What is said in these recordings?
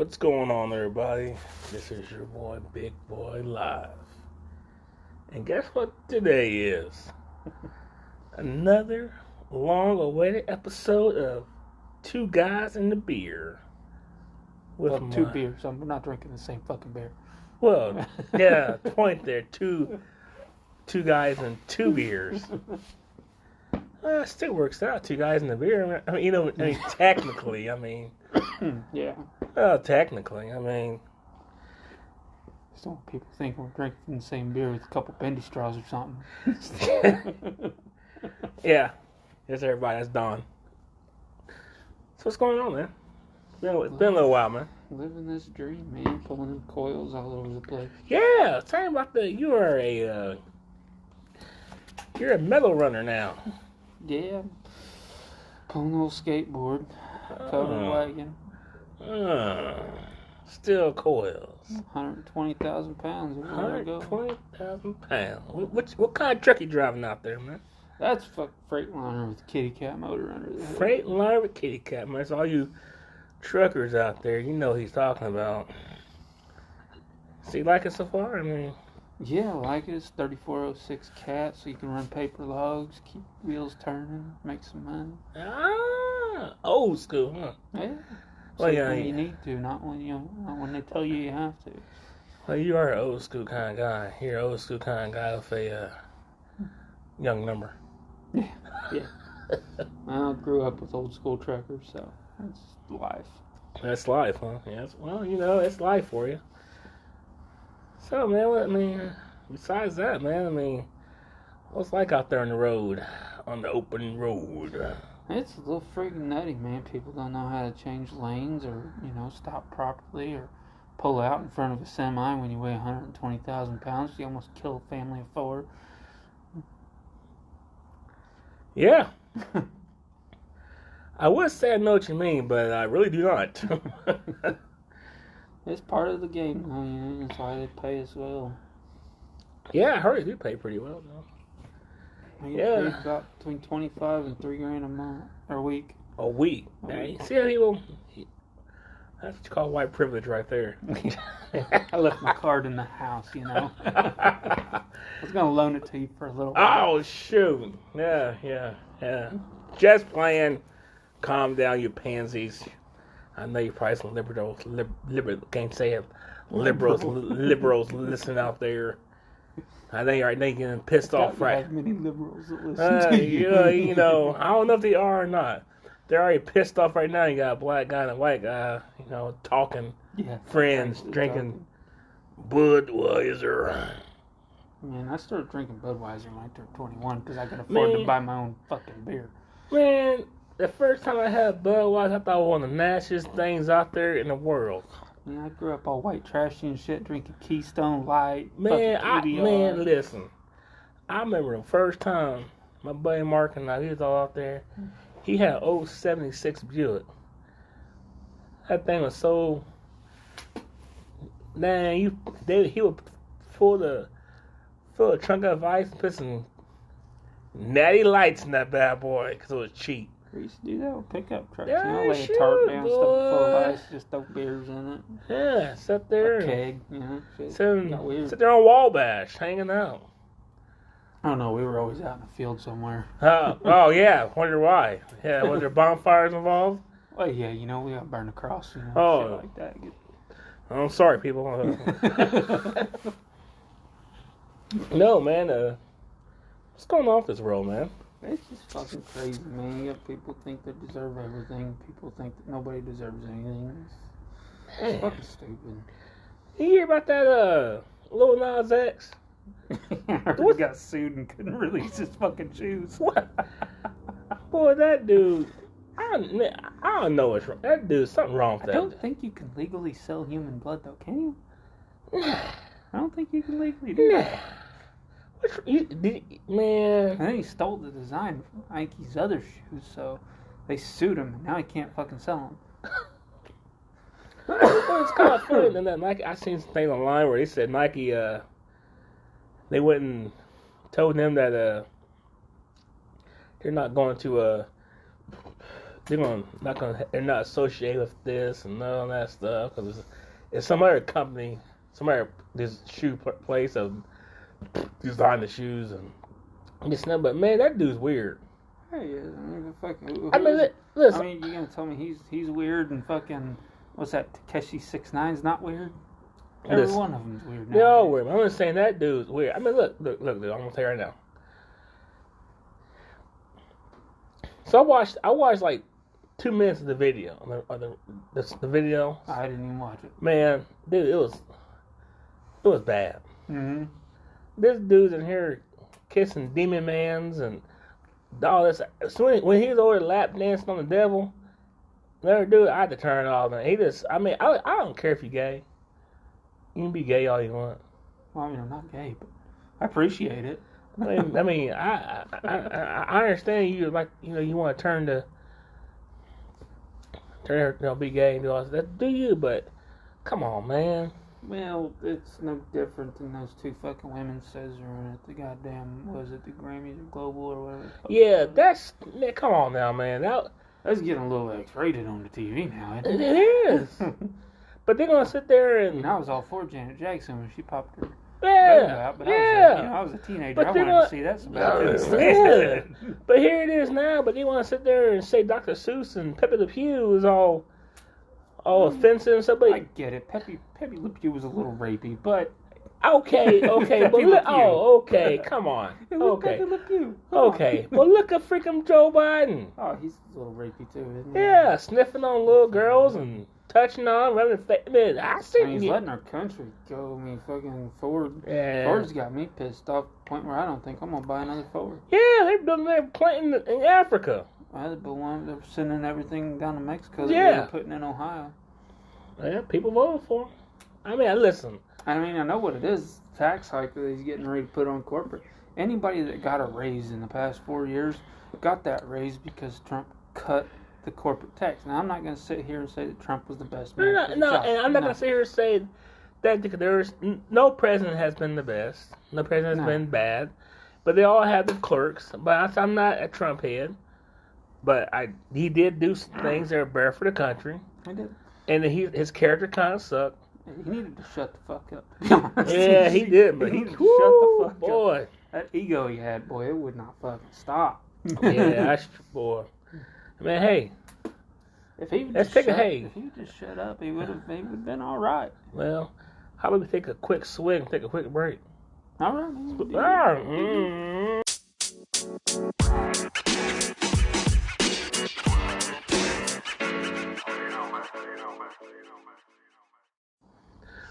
What's going on, everybody? This is your boy, Big Boy Live. And guess what today is? Another long-awaited episode of Two Guys and the Beer. Well, two beers. I'm not drinking the same fucking beer. Well, yeah, point there. Two guys and two beers. It still works out. Two guys and a beer. I mean, technically, Yeah. Well, technically, Just don't want people think we're drinking the same beer with a couple bendy straws or something. Yeah. Yes, everybody. That's Don. So what's going on, man? It's been a little while, man. Living this dream, man. Pulling them coils all over the place. Yeah. Tell me about you're a metal runner now. Yeah. Pulling a little skateboard. Covered wagon. Still coils. 120,000 pounds. 120,000 pounds. What kind of truck you driving out there, man? That's a Freightliner with a kitty cat motor under the hood. Freightliner with kitty cat, man. That's all you truckers out there. You know what he's talking about. So you like it so far? Yeah, I like it. It's 3406 cat, so you can run paper logs, keep wheels turning, make some money. Old school, huh? Yeah. Well, yeah, when you need to, not when they tell you have to. Well, you are an old school kind of guy. You're an old school kind of guy with a young number. Yeah. I grew up with old school truckers, so that's life. That's life, huh? Yeah. Well, it's life for you. So, man, besides that, man, what's it like out there on the road, on the open road? It's a little freaking nutty, man. People don't know how to change lanes or, stop properly or pull out in front of a semi when you weigh 120,000 pounds. You almost kill a family of four. Yeah. I would say I know what you mean, but I really do not. It's part of the game, though, that's why they pay as well. Yeah, I heard they do pay pretty well, though. Yeah. Pay about between $25 and $3,000 a month, or a week. A week. See how people... That's what you call white privilege right there. I left my card in the house, I was going to loan it to you for a little while. Oh, shoot. Yeah. Just playing. Calm down, you pansies. I know you're probably some liberals, can't say it. Liberals listening out there. I know you're getting pissed off, right? Have many liberals that listen to you. I don't know if they are or not. They're already pissed off right now. You got a black guy and a white guy, talking, friends, drinking Budweiser. Man, I started drinking Budweiser when I turned 21 because I could afford to buy my own fucking beer. Man, the first time I had Budweiser, I thought it was one of the nastiest things out there in the world. Yeah, I grew up all white trashy and shit, drinking Keystone Light. Man, listen. I remember the first time my buddy Mark and he was all out there. He had an 076 Buick. That thing was so... Man, he would fill the trunk of ice and put some natty lights in that bad boy because it was cheap. We used to do that with pickup trucks. Yeah, lay a tarp down, stuff full of ice, just throw beers in it. Yeah, sit there. A keg, shit. Sit there on Wabash, hanging out. I don't know, we were always out in the field somewhere. Oh, yeah, wonder why. Yeah, was there bonfires involved? Well, yeah, we got burned across, shit like that. I'm sorry, people. No, man, what's going on with this world, man? It's just fucking crazy, man. You got people think they deserve everything. People think that nobody deserves anything. It's fucking stupid. You hear about that, Lil Nas X? He got sued and couldn't release his fucking shoes. What? Boy, that dude, I don't know what's wrong. That dude, something wrong with that. I don't think you can legally sell human blood, though, can you? I don't think you can legally do that. Man. I think he stole the design from Nike's other shoes, so they sued him, and now he can't fucking sell them. Well, it's kind of funny than that. Nike, I seen some things online where they said Nike, they went and told them that they're not going to they're not associated with this and none of that stuff because it's some other company, this shoe place of design the shoes and this and that. But man, that dude's weird. Hey, I mean, fucking. I mean, listen. I mean, you gonna tell me he's weird and fucking what's that? Tekashi 6ix9ine's not weird. Every one of them's weird. They're all weird. I'm just saying that dude's weird. I mean, look, dude, I'm gonna tell you right now. So I watched like 2 minutes of the video. The video. I didn't even watch it. Man, dude, it was bad. Mm-hmm. This dude's in here kissing demon mans and all this. So when he was over lap dancing on the devil, another dude, I had to turn it off. Man, I don't care if you're gay. You can be gay all you want. Well, I mean, I'm not gay, but I appreciate it. I understand you like you want to turn be gay and do all that. Do you? But come on, man. Well, it's no different than those two fucking women scissoring at the goddamn the Grammys or Global or whatever. Yeah, come on now, man. That's getting a little X-rated on the TV now. Isn't it? It is. But they're gonna sit there and. I mean, I was all for Janet Jackson when she popped her. Yeah, but yeah. I was a teenager. I wanted to see that. Yeah. But here it is now. But they want to sit there and say Dr. Seuss and Pepe Le Pew is all offensive and stuff. But I get it. Pepe Le Pew was a little rapey, but okay. But okay. Come on. Okay. Pepe Le Pew. Okay. Well, look at freaking Joe Biden. Oh, he's a little rapey too, isn't he? Yeah, sniffing on little girls and touching on, running. He's letting our country go. I mean, fucking Ford. Yeah. Ford's got me pissed off to the point where I don't think I'm gonna buy another Ford. Yeah, they're planting in Africa. They're sending everything down to Mexico. They're putting in Ohio. Yeah, people voted for him. I mean, listen. I mean, I know what it is. Tax hike that he's getting ready to put on corporate. Anybody that got a raise in the past 4 years got that raise because Trump cut the corporate tax. Now, I'm not going to sit here and say that Trump was the best man. No, and I'm not going to sit here and say that because no president has been the best. No president has been bad. But they all have their clerks. But I'm not a Trump head. But he did do some things that are better for the country. He did. And his character kind of sucked. He needed to shut the fuck up. Yeah, he did. But he needed to shut the fuck boy. up. That ego he had, boy, it would not fucking stop. Yeah, boy. I mean, hey. If he would just shut up, he would have been all right. Well, how about we take a quick swing, take a quick break? All right, man.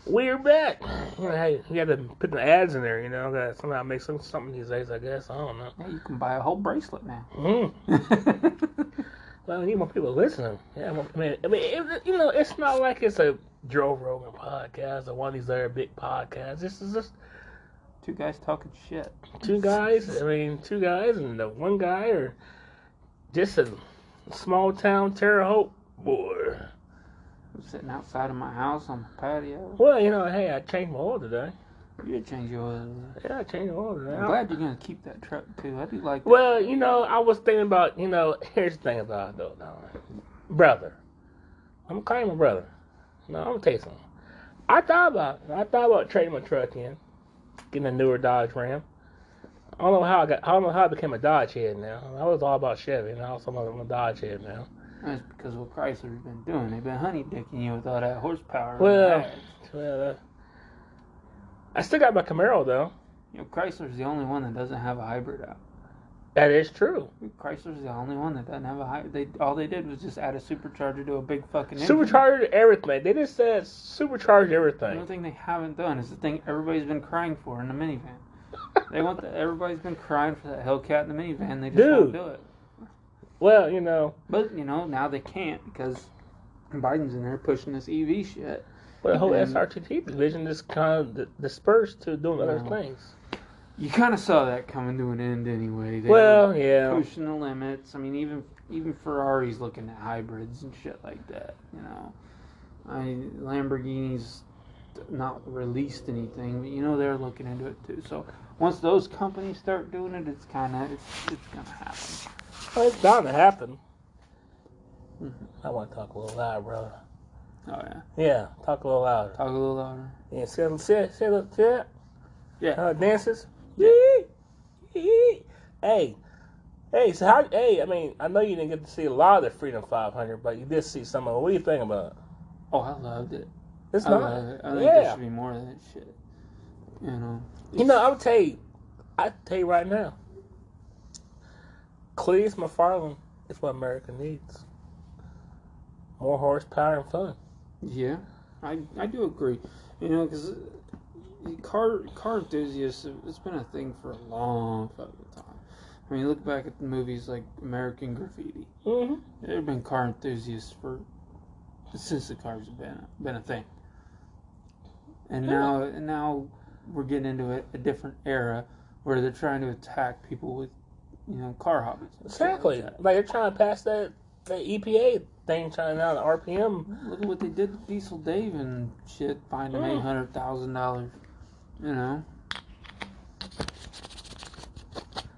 We're back. Hey, you had to put the ads in there, that somehow make something these days, I guess. I don't know. Yeah, you can buy a whole bracelet now. Well, we need more people listening. Yeah, it's not like it's a Joe Rogan podcast or one of these other big podcasts. This is just two guys talking shit. Two guys and the one guy, or just a small town Terre Haute boy. I'm sitting outside of my house on the patio. Well, hey, I changed my oil today. You did change your oil today. Yeah, I changed the oil today. I'm glad you're going to keep that truck, too. I do like that. Well, I was thinking about, here's the thing about it, though. Brother. I'm calling my brother. No, I'm going to tell you something. I thought about trading my truck in, getting a newer Dodge Ram. I don't know how I became a Dodge head now. I was all about Chevy, and now I'm a Dodge head now. That's because what Chrysler's been doing. They've been honey dicking you with all that horsepower. Well, I still got my Camaro though. Chrysler's the only one that doesn't have a hybrid out. That is true. Chrysler's the only one that doesn't have a hybrid. All they did was just add a supercharger to a big fucking engine. Supercharged everything. They just said supercharged everything. The only thing they haven't done is the thing everybody's been crying for in the minivan. Everybody's been crying for that Hellcat in the minivan. They just won't do it. Well, But, now they can't because Biden's in there pushing this EV shit. Well, the whole SRTT division is kind of dispersed to doing other things. You kind of saw that coming to an end anyway. They were pushing the limits. I mean, even Ferrari's looking at hybrids and shit like that, Lamborghini's not released anything, but, they're looking into it too. So once those companies start doing it, it's going to happen. Well, it's bound to happen. I want to talk a little loud, brother. Oh yeah. Yeah, talk a little louder. Talk a little louder. Yeah, see that? Yeah. Dances. Yeah. Hey, so how? Hey, I mean, I know you didn't get to see a lot of the Freedom 500, but you did see some of it. What do you think about it? Oh, I loved it. It's I not. love it. I think there should be more of that shit. You know. I'll tell you right now. Cletus McFarland is what America needs. More horsepower and fun. Yeah, I do agree. You know, because car enthusiasts, it's been a thing for a long fucking time. I mean, look back at the movies like American Graffiti. Mm-hmm. There have been car enthusiasts since the cars have been a thing. And now we're getting into a different era where they're trying to attack people with, car hobbies. Exactly. Like they're trying to pass that EPA thing, trying out the RPM. Look at what they did to Diesel Dave and shit, fined him $800,000. You know.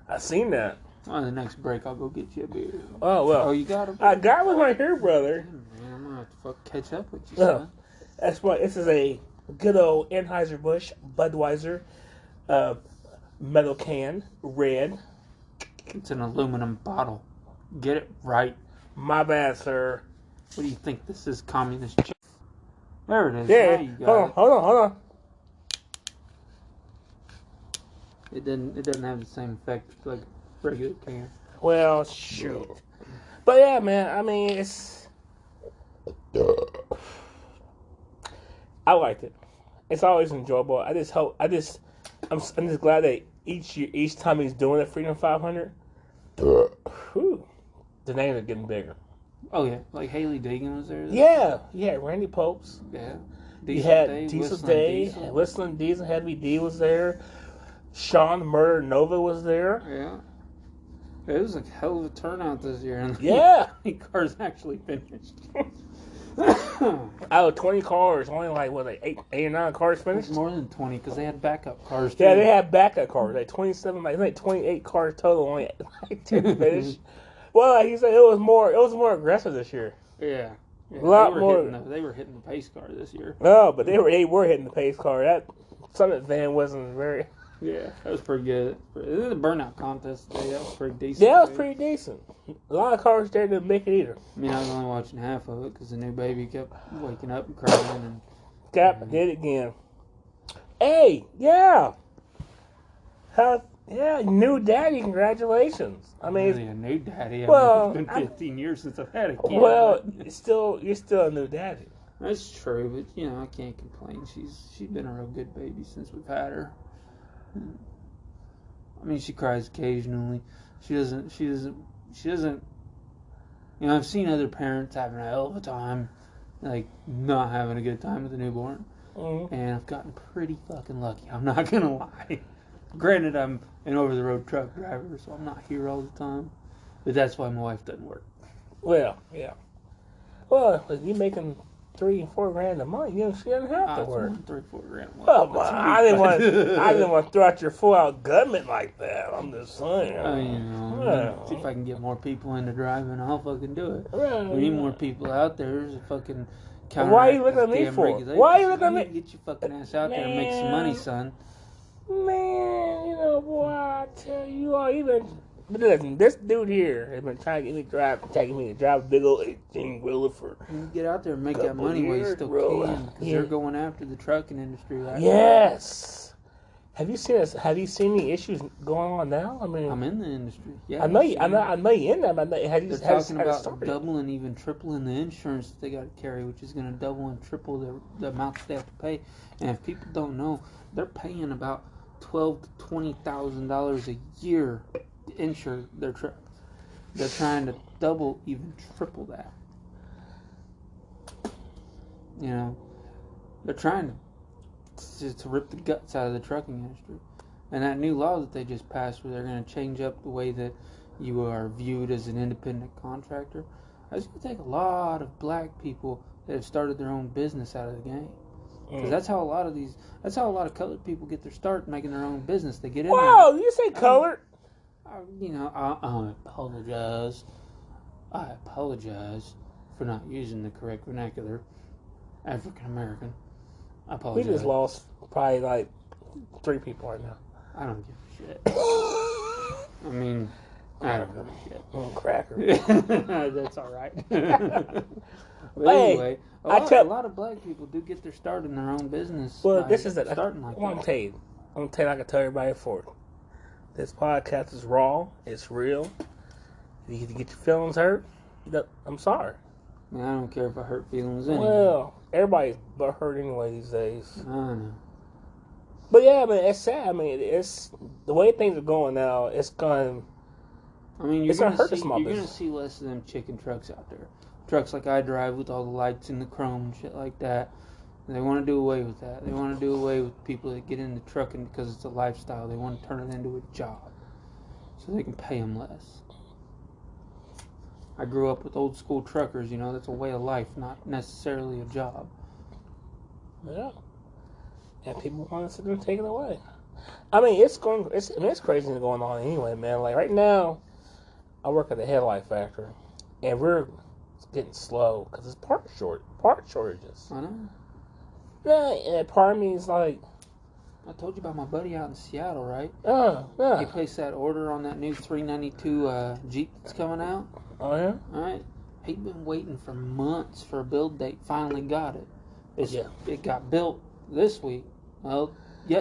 I seen that. On the next break, I'll go get you a beer. Oh well. Oh, you got it. I got one right here, brother. Man, I'm gonna have to catch up with you, son. That's what. This is a good old Anheuser-Busch Budweiser metal can, red. It's an aluminum bottle. Get it right. My bad, sir. What do you think this is, communist? There it is. Yeah. Now you got Hold on. It doesn't have the same effect like regular can. Well, shoot. But yeah, man. I mean, it's. I liked it. It's always enjoyable. I'm just glad that each time he's doing the Freedom 500, whew, the names are getting bigger. Oh yeah, like Haley Deegan was there. Yeah, Randy Popes. Yeah. You had Diesel Day, Whistling Diesel, Heavy D was there. Sean Murder Nova was there. Yeah. It was a hell of a turnout this year. And yeah. the cars actually finished. Out of 20 cars, only like 8 or 9 cars finished? More than 20 because they had backup cars too. Yeah, they had backup cars. Like 27, like 28 cars total, only like 10 finished. Well, he said it was more aggressive this year. Yeah. A lot more. They were hitting the pace car this year. No, but they were hitting the pace car. That Summit van wasn't very. Yeah, that was pretty good. The burnout contest today, that was pretty decent. Yeah, it was pretty decent. A lot of cars there didn't make it either. I mean, I was only watching half of it because the new baby kept waking up and crying. And Cap did it again. Hey, yeah. New daddy, congratulations. I mean, really a new daddy. Well, it's been 15 years since I've had a kid. Well, you're still a new daddy. That's true, but I can't complain. She's been a real good baby since we've had her. I mean, she cries occasionally. She doesn't. I've seen other parents having a hell of a time, like not having a good time with a newborn, and I've gotten pretty fucking lucky. I'm not gonna lie. Granted, I'm an over-the-road truck driver, so I'm not here all the time, but that's why my wife doesn't work. Well, yeah. Well, if you're making $3 and $4 grand a month, she doesn't have to work. $3-4 grand a month. Well, I didn't want to throw out your full-out government like that. I'm just saying. See if I can get more people into driving, I'll fucking do it. Right, we need more people out there. There's a fucking. Why are you looking at me for? Why are you looking at me? Get your fucking ass out there and make some money, son. Man, boy, I tell you all, but listen, this dude here has been taking me to drive a big old 18-wheeler for. You get out there and make that money while you still can, because they're going after the trucking industry right now. Yes. Have you seen any issues going on now? I mean, I'm in the industry. Yeah, I know you in there. But they're talking about doubling, even tripling the insurance that they got to carry, which is going to double and triple the amounts they have to pay. And if people don't know, they're paying about $12,000 to $20,000 a year to insure their trucks. They're trying to double, even triple that. They're trying to rip the guts out of the trucking industry. And that new law that they just passed, where they're going to change up the way that you are viewed as an independent contractor, that's going to take a lot of black people that have started their own business out of the game. Because that's how a lot of colored people get their start making their own business. They get in there. Whoa, you say colored? I apologize. for not using the correct vernacular. African American. I We apologize. just lost probably like 3 people right now. I don't give a shit. I mean, I don't give a shit. Oh, cracker. That's all right. But Hey, anyway, a lot of black people do get their start in their own business. Well, by this is it. starting like I want that. to tell you. I can tell everybody before. This podcast is raw. It's real. If you get your feelings hurt, I'm sorry. I mean, I don't care if I hurt feelings anyway. Well, everybody's but hurt anyway these days. I know. But yeah, I mean, it's sad. I mean, it's the way things are going now. It's going. I mean, you're It's gonna gonna hurt the see small you're gonna business. see less of them chicken trucks out there. Trucks like I drive with all the lights and the chrome and shit like that. They want to do away with that. They want to do away with people that get into trucking because it's a lifestyle. They want to turn it into a job so they can pay them less. I grew up with old school truckers. You know, that's a way of life, not necessarily a job. Yeah. And people want to sit there and take it away. I mean, it's crazy going on anyway, man. Like right now, I work at the headlight factory, and we're getting slow because it's part shortages. I know. Yeah, and part of me is like, I told you about my buddy out in Seattle, right? yeah. He placed that order on that new 392 Jeep that's coming out. Oh yeah. All right. He'd been waiting for months for a build date. Finally got it. It got built this week. Well, the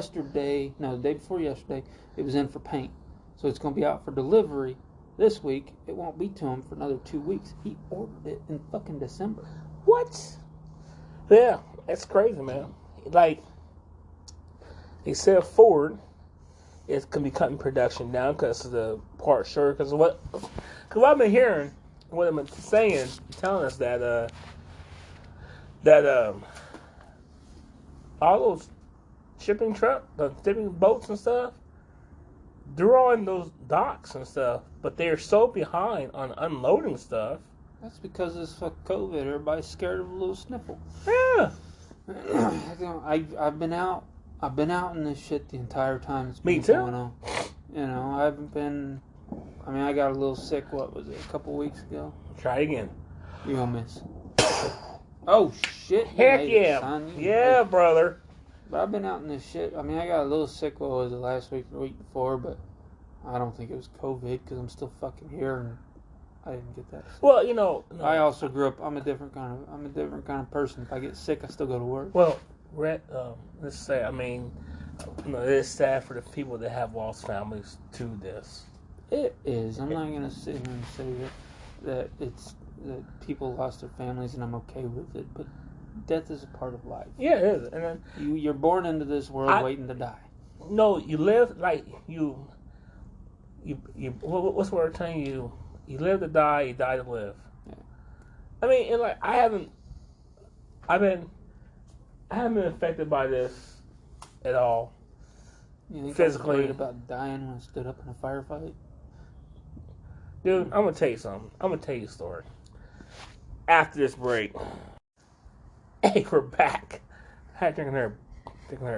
day before yesterday, it was in for paint. So it's going to be out for delivery this week. It won't be to him for another 2 weeks. He ordered it in fucking December. What? Yeah, it's crazy, man. Like, they said Ford is going to be cutting production down because of the part short. Because what I've been hearing, what I've been saying, telling us that all those shipping boats and stuff, they're on those docks and stuff, but they're so behind on unloading stuff. That's because it's fuck COVID. Everybody's scared of a little sniffle. Yeah. I've been out in this shit the entire time it's Me been too. going on. You know, I got a little sick, what was it, a couple weeks ago? Try again. You gonna miss. Oh shit. you Heck made it, yeah. son. You Yeah, made it. brother. But I've been out in this shit. I mean, I got a little sick, what was it, last week or the week before, but I don't think it was COVID because I'm still fucking here and I didn't get that sick. Well, you know. I also grew up, I'm a different kind of person. If I get sick, I still go to work. Well, let's say, I mean, it's sad for the people that have lost families to this. It is. I'm not gonna sit here and say that people lost their families and I'm okay with it, but death is a part of life. Yeah, it is. And then You're born into this world waiting to die. no, you live like you. What's the word telling you? You live to die. You die to live. Yeah. I mean, and like I haven't been affected by this at all. You think Physically. I was worried about dying when I stood up in a firefight? Dude, I'm gonna tell you something. I'm gonna tell you a story. After this break, hey, we're back. I had drinking her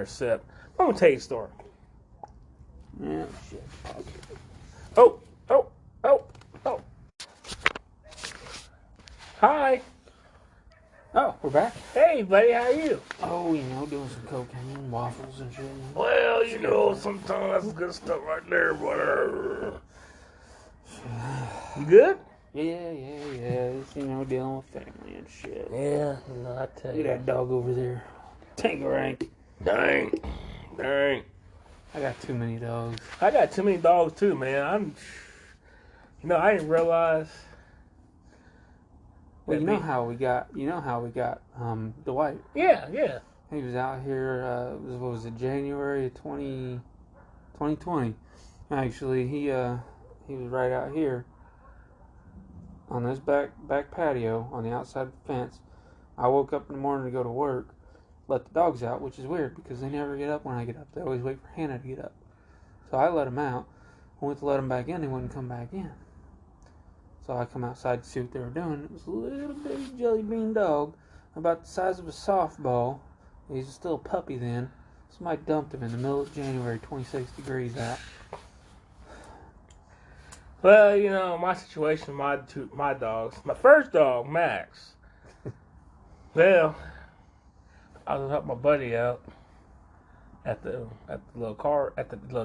a sip. I'm gonna tell you a story. Yeah, shit. Oh. Hi. Oh, we're back. Hey, buddy, how are you? Oh, doing some cocaine, waffles and shit. Well, sometimes that's good stuff right there, brother. You good? Yeah. It's, dealing with family and shit. Yeah, I tell Look at that dog over there. Tangerank. Dang. I got too many dogs. I got too many dogs too, man. I didn't realize. Well, you know how we got Dwight. Yeah. He was out here, what was it, January of 2020. Actually, he was right out here on this back patio on the outside of the fence. I woke up in the morning to go to work, let the dogs out, which is weird because they never get up when I get up. They always wait for Hannah to get up. So I let them out. I went to let them back in. They wouldn't come back in. So I come outside to see what they were doing. It was a little bitty jelly bean dog, about the size of a softball. He was still a puppy then. Somebody dumped him in the middle of January, 26 degrees out. Well, my situation, my dogs. My first dog, Max. Well, I was helping my buddy out at the little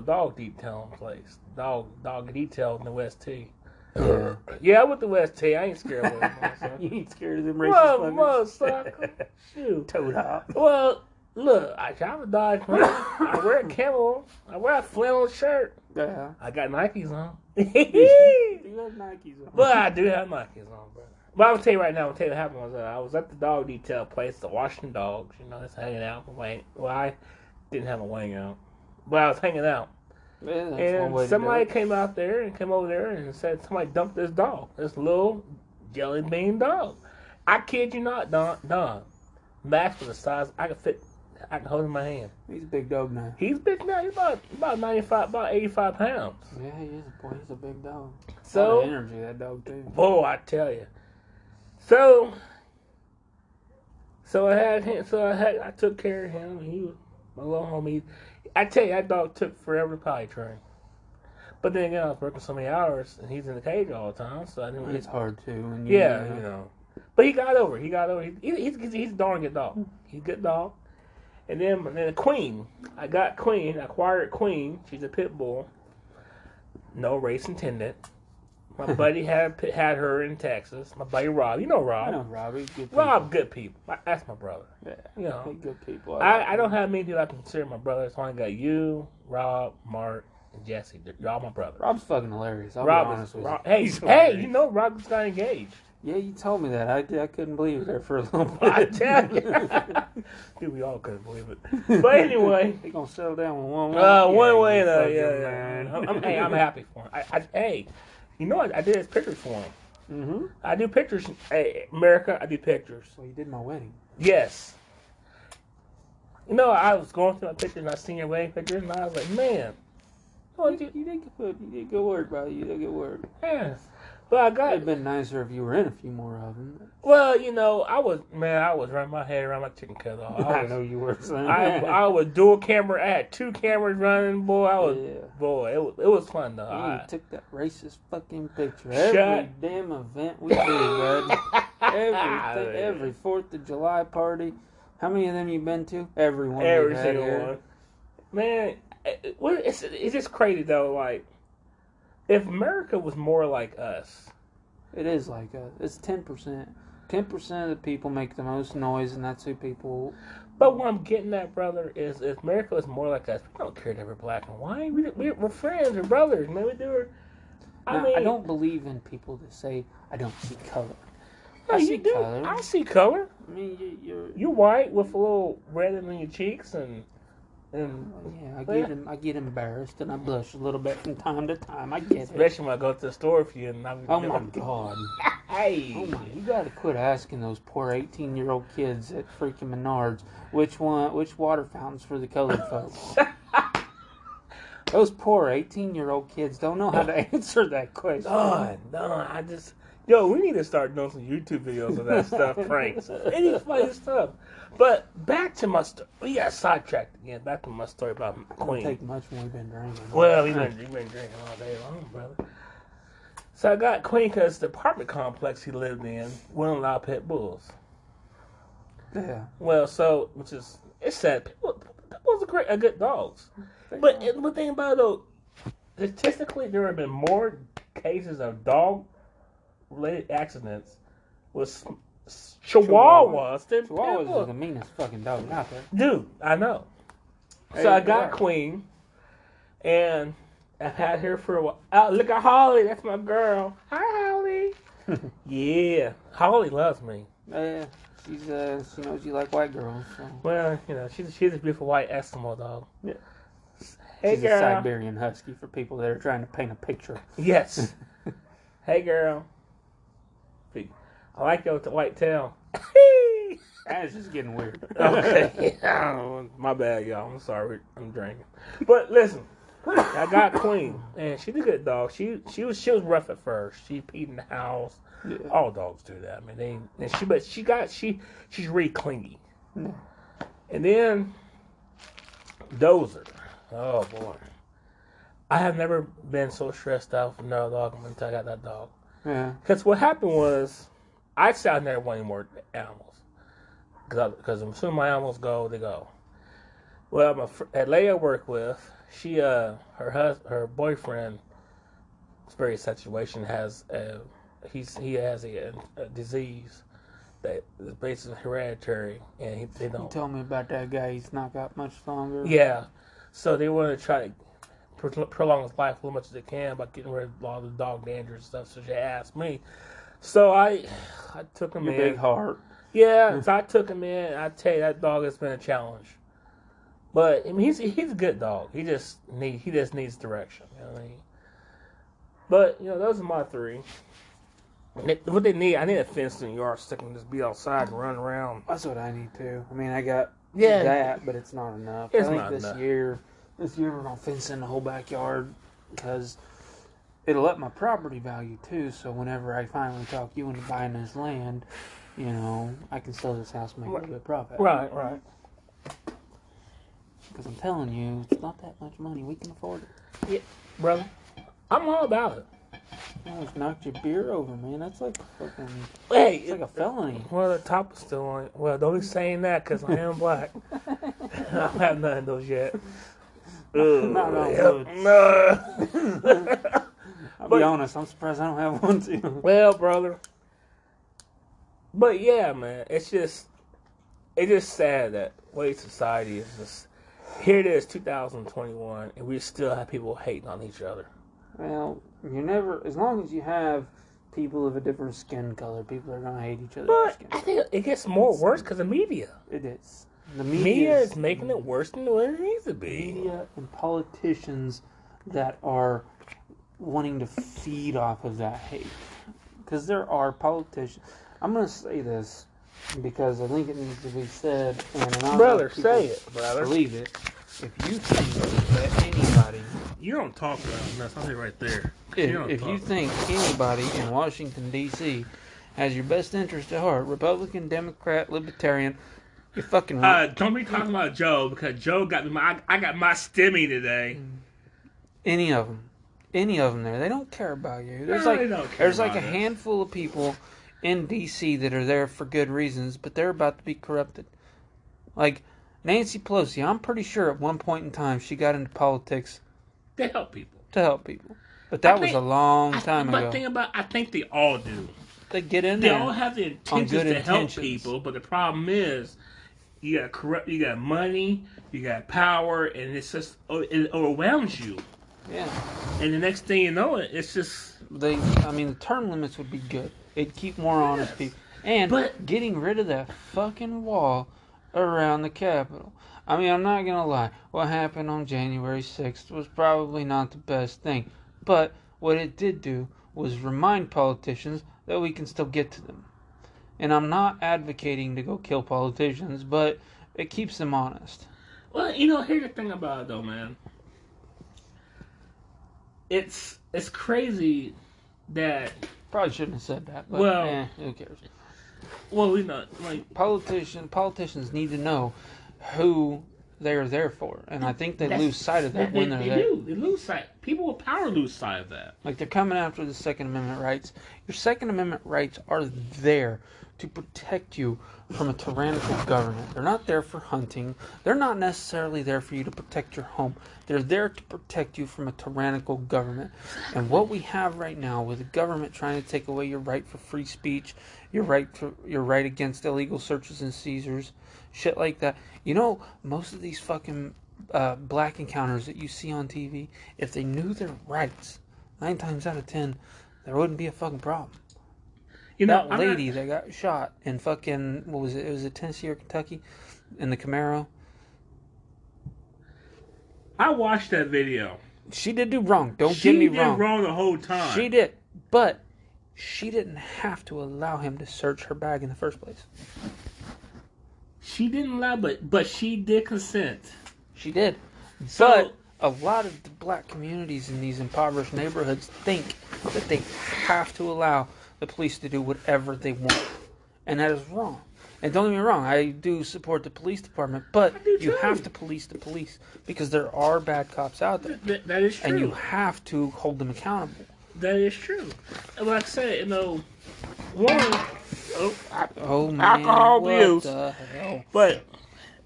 dog detailing place. Dog detail in the West T. Yeah. Yeah, I went to West T. I ain't scared of them. You ain't scared of them racist fuckers? Motherfucker. Shoot. Toad hop. Well, look, I'm a dog man. I wear a camel. I wear a flannel shirt. Yeah. I got Nikes on. You have Nikes on. But I do have Nikes on, bro. But I'm gonna tell you right now, what happened was I was at the dog detail place, the Washington Dogs, just hanging out. Well, I didn't have a wing out, but I was hanging out. Yeah, that's one way And somebody to came over there and said somebody dumped this dog, this little jelly bean dog. I kid you not, Don. Max was the size I can hold in my hand. He's a big dog now. He's big now. He's about 95, about 85 pounds. Yeah, he is. Boy, he's a big dog. So, a lot of energy, that dog too. Boy, I tell you. So I had him. I took care of him. He was my little homie. I tell you, that dog took forever to potty train. But then again, I was working so many hours, and he's in the cage all the time, so I didn't. It's hard too. Yeah. But he got over. He's a darn good dog. He's a good dog. And then Queen. I acquired Queen. She's a pit bull. No race intended. My buddy had her in Texas. My buddy Rob. You know Rob. I know Rob. He's good people. Rob, good people. That's my brother. Yeah. He's good people. I don't have many people I consider my brothers. I only got you, Rob, Mark, and Jesse. You're all my brothers. Rob's fucking hilarious. I'll be honest with you. Hey, Rob got engaged. Yeah, you told me that. I couldn't believe it there for a little bit. I tell you. Dude, we all couldn't believe it. But anyway. He gonna settle down with one one way or another. Yeah. I'm happy for him. Hey, I did his pictures for him. Mm-hmm. I do pictures. Hey, America, I do pictures. Well, you did my wedding. Yes. I was going through my pictures and I seen your wedding pictures and I was like, man. You did good work, bro. You did good work. Yes. But it'd been nicer if you were in a few more of them. Well, I was running my head around my chicken kettle. I know you were saying. I was dual camera. I had 2 cameras running, boy. It was fun though. You took that racist fucking picture. Every damn event we did, bud. Every 4th of July party. How many of them you been to? Every single one. Man, it's just crazy though. Like, if America was more like us. It is like us. It's 10%. 10% of the people make the most noise, and that's who people... But what I'm getting at, brother, is if America was more like us, we don't care that we're black and white. We're friends, we're brothers, man. We do it. I don't believe in people that say, I don't see color. No, I see color. I see color. I mean, you're white with a little red in your cheeks and I get embarrassed and I blush a little bit from time to time. I get it. Especially when I go to the store with you and oh my God. Hey. Oh my, you gotta quit asking those poor 18-year-old kids at freaking Menards which water fountains for the colored folks. Those poor 18-year-old kids don't know how to answer that question. No, we need to start doing some YouTube videos of that stuff, pranks. Any funny stuff. But back to my story. We got sidetracked again. Back to my story about Queen. It doesn't take much when we've been drinking. Well, we've been drinking all day long, brother. So I got Queen because the apartment complex he lived in wouldn't allow pit bulls. Yeah. Well, it's sad. Pit bulls are good dogs. But the thing about it, though, statistically, there have been more cases of dog-related accidents with Chihuahuas than Chihuahuas are the meanest fucking dog out there. Dude, I know. So I got Queen, and I've had her for a while. Oh, look at Holly. That's my girl. Hi, Holly. Yeah. Holly loves me. Yeah. She knows you like white girls. So. Well, she's a beautiful white Eskimo dog. Yeah. Hey, she's girl. a Siberian Husky for people that are trying to paint a picture. Yes. Hey, girl. I like your white tail. That's just getting weird. Okay. My bad, y'all. I'm sorry. I'm drinking. But listen, I got Queen, and she's a good dog. She was rough at first. She peed in the house. Yeah. All dogs do that. I mean, she's really clingy. Yeah. And then Dozer. Oh boy. I have never been so stressed out for another dog until I got that dog. Yeah. Because what happened was, I said I never want any more animals. Because as soon as my animals go, they go. Well, at Leia I work with, she, her boyfriend, it's a very situation, has he has a disease that is basically hereditary, and they You don't. told me about that guy. He's not got much longer. Yeah, so they want to try to prolong his life as much as they can by getting rid of all the dog danger and stuff. So she asked me. So I took him Your in. big heart. Yeah, so I took him in. I tell you, that dog has been a challenge. But I mean, he's a good dog. He just needs direction. You know what I mean? But those are my three. What they need, I need a fenced in yard so they can just be outside and run around. That's what I need too. I mean, I got Yeah. that, but it's not enough. It's I think not this enough. year we're gonna fence in the whole backyard because it'll up my property value too. So whenever I finally talk you into buying this land, I can sell this house and make a little bit of profit. Right. Because I'm telling you, it's not that much money. We can afford it. Brother, I'm all about it. You almost knocked your beer over, man. That's like fucking. Hey, It's like a felony. well, the top is still on it. Well, don't be saying that because I am black. I don't have none of those yet. Not on wood. No. I'll be honest, I'm surprised I don't have one too. Well, brother. But yeah, man, it's just sad that way society is just. Here it is, 2021, and we still have people hating on each other. Well, as long as you have people of a different skin color, people are going to hate each other. But I think it gets more worse because of media. It is. The Media is making it worse than what it needs to be. Media and politicians that are wanting to feed off of that hate. Because there are politicians. I'm going to say this because I think it needs to be said. And Brother, say it, brother. Believe it. If you think that anybody... You don't talk about this. I'll say right there. If you think anybody in Washington, D.C. has your best interest at heart, Republican, Democrat, Libertarian, you're fucking wrong. Don't be talking about Joe because Joe got me. I got my stimmy today. Any of them there. They don't care about you. There's No, they don't care there's like about a us. handful of people in D.C. that are there for good reasons, but they're about to be corrupted. Like Nancy Pelosi, I'm pretty sure at one point in time she got into politics They help people. to help people. But that was think- a long time But ago. I think they all do. They get in They there. all have the intentions good to help intentions. people, but the problem is, you got money, you got power, and it overwhelms you. Yeah. And the next thing you know, it's just. The term limits would be good. It'd keep more honest people. And But- getting rid of that fucking wall around the Capitol. I mean, I'm not going to lie. What happened on January 6th was probably not the best thing. But what it did do was remind politicians that we can still get to them. And I'm not advocating to go kill politicians, but it keeps them honest. Well, here's the thing about it, though, man. It's crazy that. Probably shouldn't have said that, but Well- who cares? Well, we know, like. Politicians need to know who they're there for, and I think they That's- lose sight of that they when they're they there. do. They lose sight. People with power lose sight of that. Like they're coming after the Second Amendment rights. Your Second Amendment rights are there to protect you from a tyrannical government. They're not there for hunting. They're not necessarily there for you to protect your home. They're there to protect you from a tyrannical government. And what we have right now with the government trying to take away your right for free speech, your right against illegal searches and seizures, shit like that. Most of these fucking black encounters that you see on TV, if they knew their rights, 9 times out of 10, there wouldn't be a fucking problem. That lady that got shot in fucking, what was it? Was it Tennessee or Kentucky? In the Camaro? I watched that video. She did do wrong. Don't She get me did wrong. wrong the whole time. She did. But she didn't have to allow him to search her bag in the first place. She didn't allow, but she did consent. She did. So- But a lot of the black communities in these impoverished neighborhoods think that they have to allow the police to do whatever they want. And that is wrong. And don't get me wrong, I do support the police department, but I do you too. have to police the police because there are bad cops out there. That is true. And you have to hold them accountable. That is true. And like I said, one, Oh, man. alcohol what abuse. the hell? But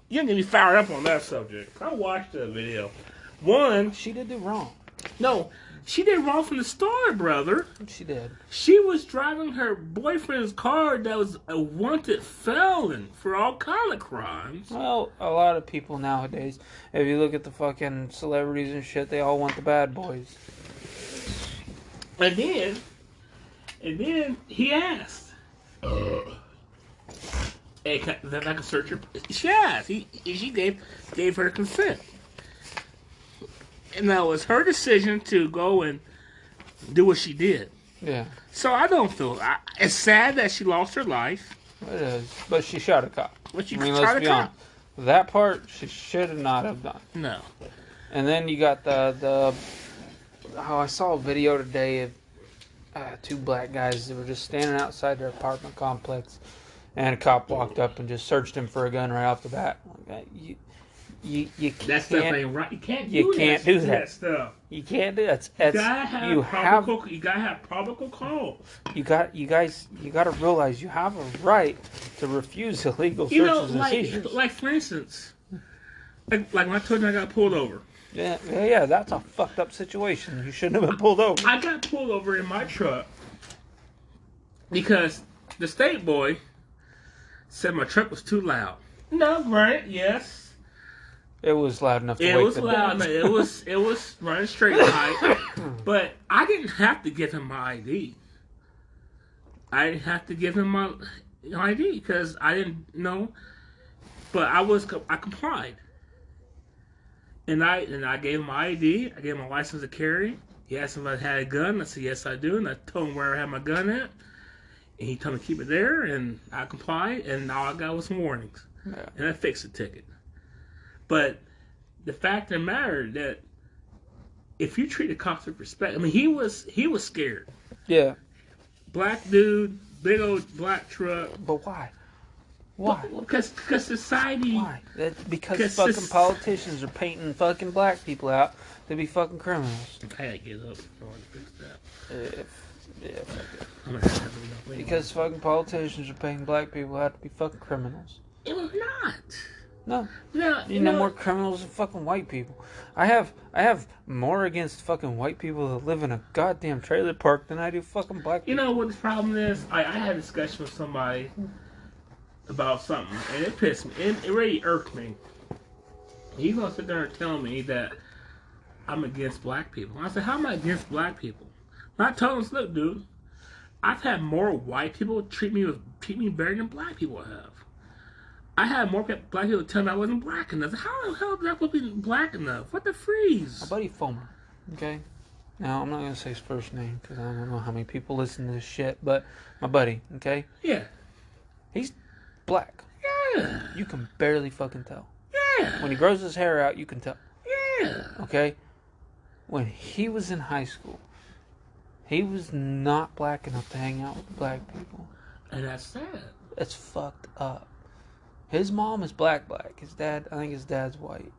you can get me fired up on that subject. I watched the video. One, She did do wrong. no, she did wrong from the start, brother. She did. She was driving her boyfriend's car that was a wanted felon for all kind of crimes. Well, a lot of people nowadays, if you look at the fucking celebrities and shit, they all want the bad boys. And then he asked, "Hey, that I can search her?" She asked. She gave her consent, and that was her decision to go and do what she did. Yeah, So I don't feel. It's sad that she lost her life. it is. But she shot a cop. But you I mean, shot let's a be cop. honest. That part she should not have done. No. And then you got the I saw a video today of two black guys that were just standing outside their apartment complex, and a cop walked up and just searched him for a gun right off the bat. Like, you That stuff can't ain't right. You can't do that. stuff. you can't do that. You gotta have you gotta have probable cause. you got to realize you have a right to refuse illegal searches and seizures. like for instance, like when I told you I got pulled over. Yeah, that's a fucked up situation. You shouldn't have been pulled over. I got pulled over in my truck because the state boy said my truck was too loud. No, right? Yes, It was loud enough to it wake was the loud. dead. It was running straight line, but I didn't have to give him my ID. I didn't have to give him my ID because I didn't know. But I complied. And I gave him my ID. I gave him my license to carry. He asked if I had a gun. I said, yes, I do. And I told him where I had my gun at. And he told me to keep it there. And I complied. And all I got was some warnings. Yeah. And I fixed the ticket. But the fact of the matter that if you treat the cops with respect, I mean, he was scared. Yeah. Black dude, big old black truck. But why? Why? Because society. Why? Because 'Cause fucking this- politicians are painting fucking black people out to be fucking criminals. I gotta get up before I fix that. Fuck it. I'm gonna have to leave that way. Because fucking politicians are painting black people out to be fucking criminals. It was not. No, No, you know more criminals than fucking white people. I have more against fucking white people that live in a goddamn trailer park than I do fucking black people. You know what the problem is? I had a discussion with somebody about something, and it pissed me. It really irked me. He's gonna sit there and tell me that I'm against black people. I said, how am I against black people? And I told him, look, dude, I've had more white people treat me better than black people have. I had more black people tell me I wasn't black enough. How the hell did I supposed to be black enough? What the freeze? My buddy Fulmer, okay? Now, I'm not going to say his first name because I don't know how many people listen to this shit, but my buddy, okay? Yeah. He's black. Yeah. You can barely fucking tell. Yeah. When he grows his hair out, you can tell, Yeah. okay? When he was in high school, he was not black enough to hang out with the black people. And that's sad. It's fucked up. His mom is black. His dad, I think his dad's white.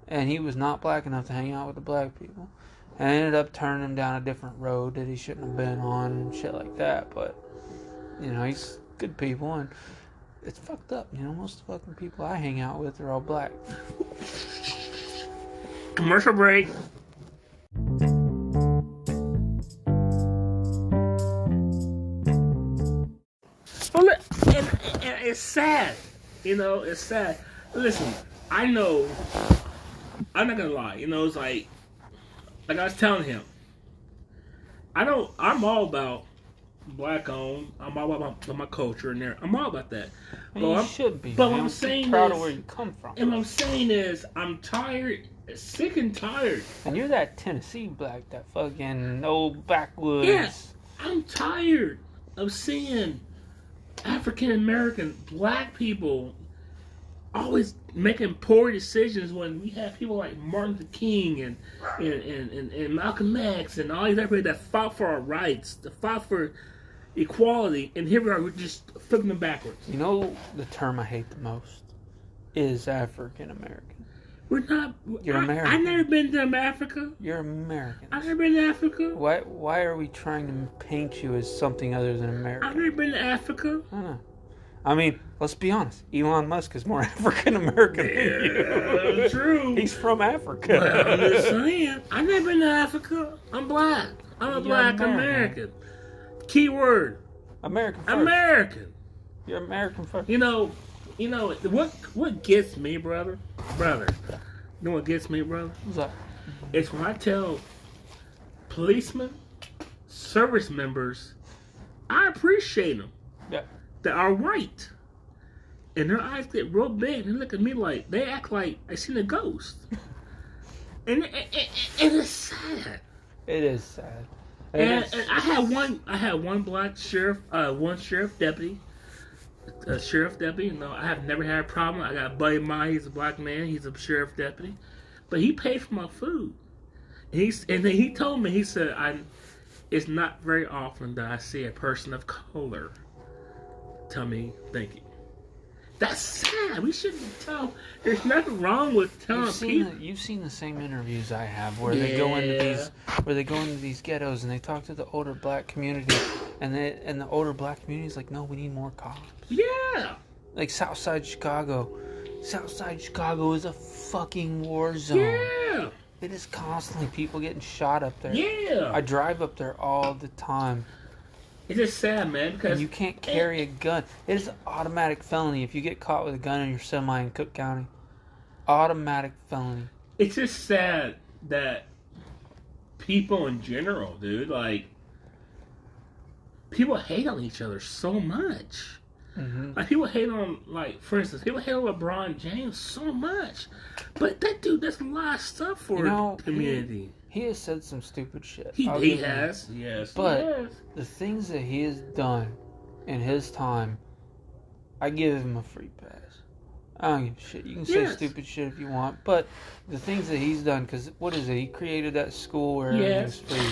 And he was not black enough to hang out with the black people. And I ended up turning him down a different road that he shouldn't have been on and shit like that. But, you know, he's good people and it's fucked up. You know, most of the fucking people I hang out with are all black. Commercial break. Well, and it's sad. You know, it's sad. Listen, I know, I'm not gonna lie. You know, it's like I was telling him, I'm all about black owned. I'm all about my culture and there. I'm all about that. And you should be. But man. what I'm saying proud is, of where you come from. and what I'm saying is, I'm tired, sick and tired. And you're that Tennessee black, that fucking old backwoods. Yeah, I'm tired of seeing African American black people always making poor decisions when we have people like Martin Luther King and Malcolm X and all these other people that fought for our rights, that fought for equality, and here we are, we're just flipping them backwards. You know the term I hate the most is African American. We're not. You're American. I've never been to Africa. You're American. I've never been to Africa. Why are we trying to paint you as something other than American? I've never been to Africa. I don't know. I mean, let's be honest. Elon Musk is more African American than you. True. He's from Africa. Well, I'm just saying. I've never been to Africa. I'm black. I'm a black American. Key word. American first. American. You're American first. You know what gets me, brother? You know what gets me, brother? What's that? It's when I tell policemen, service members, I appreciate them. Yeah. That are white. And their eyes get real big and they look at me like, they act like I seen a ghost. and it's sad. It is sad. And I had one black sheriff, one sheriff deputy. A sheriff deputy, I have never had a problem. I got a buddy of mine, he's a black man, he's a sheriff deputy. But he paid for my food. And then he told me, he said, it's not very often that I see a person of color tell me thank you. That's sad. We shouldn't tell. There's nothing wrong with telling people. You've seen the same interviews I have where they go into these ghettos and they talk to the older black community, and the older black community is like, no, we need more cops. Yeah. Like Southside Chicago. Southside Chicago is a fucking war zone. Yeah. It is constantly people getting shot up there. Yeah. I drive up there all the time. It's just sad, man, because... And you can't carry a gun. It is an automatic felony if you get caught with a gun in your semi in Cook County. Automatic felony. It's just sad that people in general, dude, like... People hate on each other so much. Mm-hmm. Like, people hate on, like, for instance, people hate on LeBron James so much. But that dude does a lot of stuff for the community. He has said some stupid shit. He has. Yes, but he has. The things that he has done in his time, I give him a free pass. I don't give a shit. You can say stupid shit if you want, but the things that he's done, because what is it? He created that school where everything's free.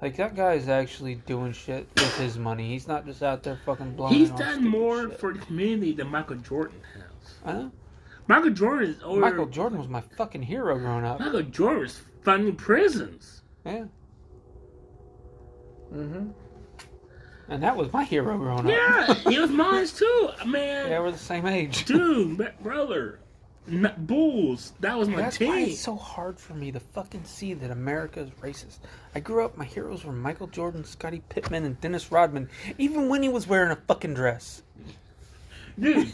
Like, that guy is actually doing shit with his money. He's not just out there fucking blowing. He's done more for the community than Michael Jordan has. I know. Michael Jordan is older. Michael Jordan was my fucking hero growing up. Michael Jordan was funding prisons. Yeah. Mm-hmm. And that was my hero growing up. Yeah, he was mine too, man. Yeah, we're the same age. Dude, brother. Bulls. That was my team. That's why it's so hard for me to fucking see that America is racist. I grew up, my heroes were Michael Jordan, Scottie Pippen, and Dennis Rodman, even when he was wearing a fucking dress. Dude.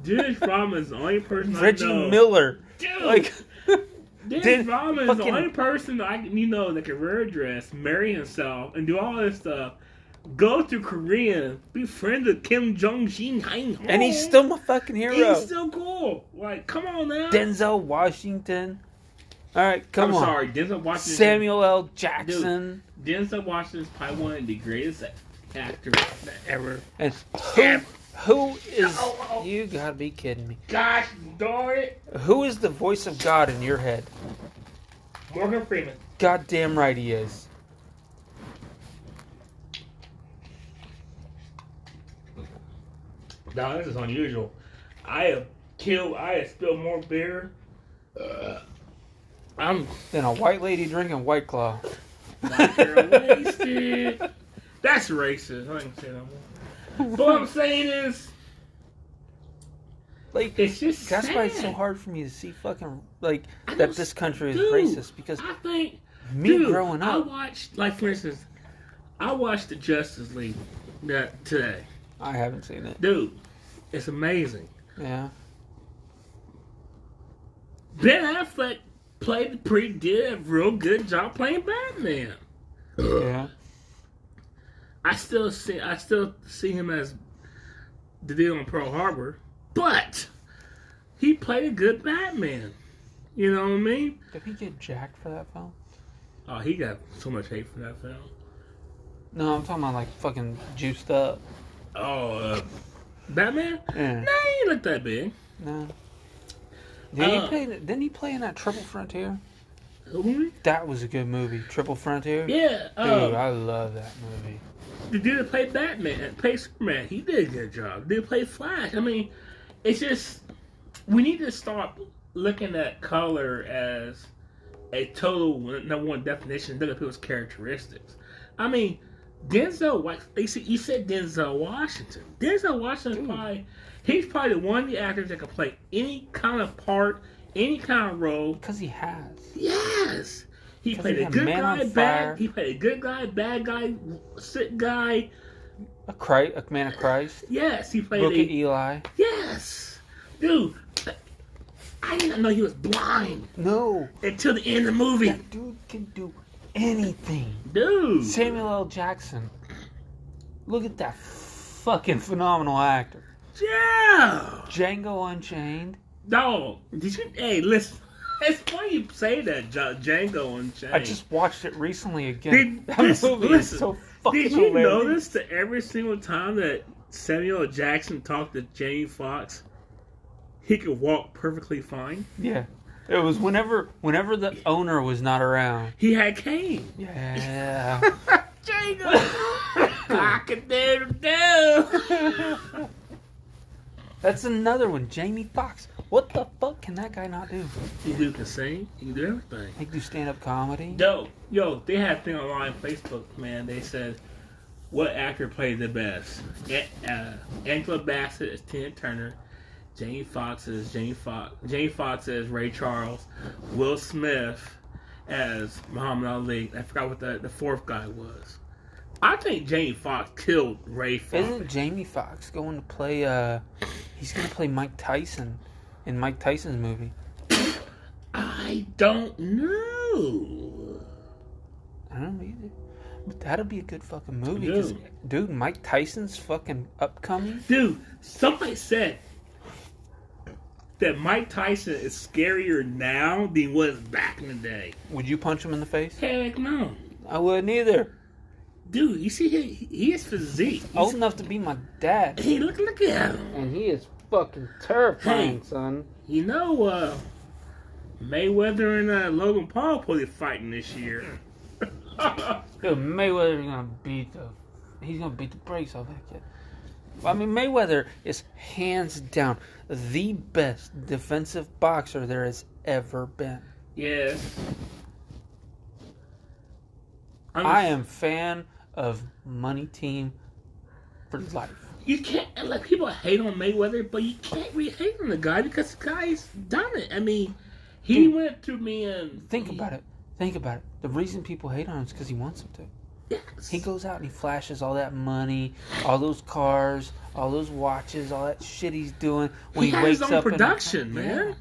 Dennis Rodman is the only person Reggie I know. Miller. Dude. Like... Dennis Rodman is the only person that that can wear a dress, marry himself, and do all this stuff. Go to Korea, be friends with Kim Jong-un, and he's still my fucking hero. He's still cool. Like, come on now. Denzel Washington. All right, come on. I'm sorry, Denzel Washington. Samuel L. Jackson. Dude, Denzel Washington is probably one of the greatest actors that ever. And who is? You gotta be kidding me. Gosh darn it. Who is the voice of God in your head? Morgan Freeman. Goddamn right he is. No, this is unusual. I have spilled more beer. Than a white lady drinking White Claw. Black girl wasted. That's racist. I ain't say that more. But what I'm saying is, like, it's just that's sad. why it's so hard for me to see fucking that this country is racist, because I think growing up, I watched, like, for instance, I watched the Justice League today. I haven't seen it. Dude, it's amazing. Yeah. Ben Affleck did a real good job playing Batman. Yeah. I still see him as the deal in Pearl Harbor, but he played a good Batman. You know what I mean? Did he get jacked for that film? Oh, he got so much hate for that film. No, I'm talking about like fucking juiced up. Oh, Batman? Yeah. Nah, he ain't look that big. No. Didn't he play in that Triple Frontier? Who? That was a good movie. Triple Frontier? Yeah. Dude, I love that movie. The dude that played Batman, played Superman, he did a good job. The dude played Flash. I mean, it's just we need to stop looking at color as a total number one definition. Look at people's characteristics. I mean, you said Denzel Washington. Denzel Washington he's probably one of the actors that can play any kind of part, any kind of role. Because he has. Yes. He played a good guy, bad. He played a good guy, bad guy, sick guy. A man of Christ. Yes, he played Book of Eli. Yes, dude. I didn't know he was blind. No. Until the end of the movie. That dude can do anything. Dude. Samuel L. Jackson. Look at that fucking phenomenal actor. Yeah. Django Unchained. Dog, did you? Hey, listen. It's funny you say that, Django Unchained. I just watched it recently again. That movie is so fucking Did you hilarious. notice that every single time that Samuel L. Jackson talked to Jamie Foxx, he could walk perfectly fine? Yeah. It was whenever the owner was not around. He had cane. Yeah. Django. I can do. That's another one. Jamie Foxx. What the fuck can that guy not do? He can sing. He can do everything. He can do stand-up comedy. Yo, they had a thing online on Facebook, man. They said, what actor played the best? Angela Bassett is Tina Turner. Jamie Foxx as Ray Charles. Will Smith as Muhammad Ali. I forgot what the fourth guy was. I think Jamie Foxx killed Ray Fox. Isn't Jamie Foxx going to play? He's going to play Mike Tyson in Mike Tyson's movie. I don't know. I don't know either. But that'll be a good fucking movie. Dude, Mike Tyson's fucking upcoming. Dude, somebody said that Mike Tyson is scarier now than he was back in the day. Would you punch him in the face? Heck no. I wouldn't either. Dude, you see he is physique. Old enough to be my dad. Hey, look at him. And he is fucking terrifying, son. You know, Mayweather and Logan Paul probably fighting this year. Dude, Mayweather's gonna beat the brakes off that kid. I mean, Mayweather is hands down the best defensive boxer there has ever been. Yes. I am fan of Money Team for life. You can't, like, people hate on Mayweather, but you can't really hate on the guy because the guy's done it. I mean, he went to me and... Think about it. The reason people hate on him is because he wants them to. Yes. He goes out and he flashes all that money, all those cars, all those watches, all that shit he's doing when he has wakes his own up. Production, man. Yeah,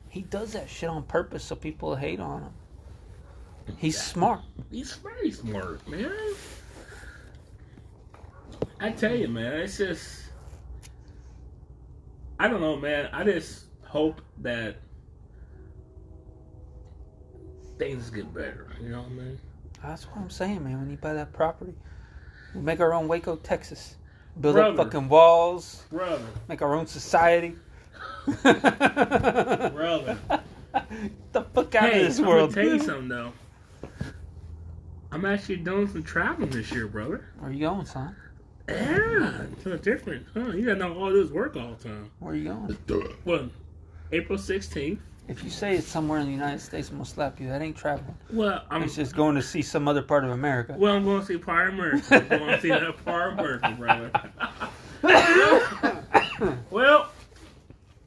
he does that shit on purpose so people hate on him. He's smart. He's very smart, man. I tell you, man, it's just... I don't know, man. I just hope that things get better. You know what I mean? That's what I'm saying, man. When you buy that property, we make our own Waco, Texas. Build up fucking walls. Brother. Make our own society. Brother. Get the fuck out of this world. I'm gonna tell you something, though. I'm actually doing some traveling this year, brother. Where you going, son? Yeah, it's so different. Huh? You gotta know all this work all the time. Where you going? Well, April 16th. If you say it's somewhere in the United States, I'm gonna slap you. That ain't traveling. Well, It's just going to see some other part of America. Well, I'm going to see part of America. I'm going to see that part of America, brother. Well,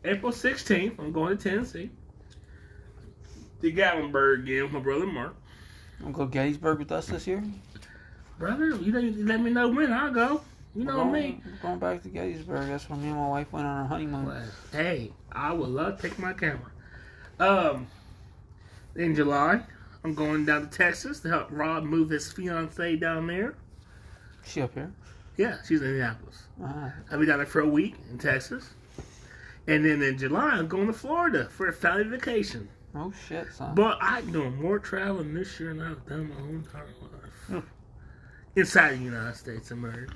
April 16th, I'm going to Tennessee. To Gatlinburg again with my brother Mark. Wanna go Gettysburg with us this year? Brother, you let me know when I'll go. You know me. We're going back to Gettysburg. That's when me and my wife went on our honeymoon. Well, hey, I would love to take my camera. In July, I'm going down to Texas to help Rob move his fiance down there. She up here? Yeah, she's in Indianapolis. Alright. I'll be down there for a week in Texas. And then in July, I'm going to Florida for a family vacation. Oh shit, son. But I'm doing more traveling this year than I've done my whole entire life. Inside the United States of America.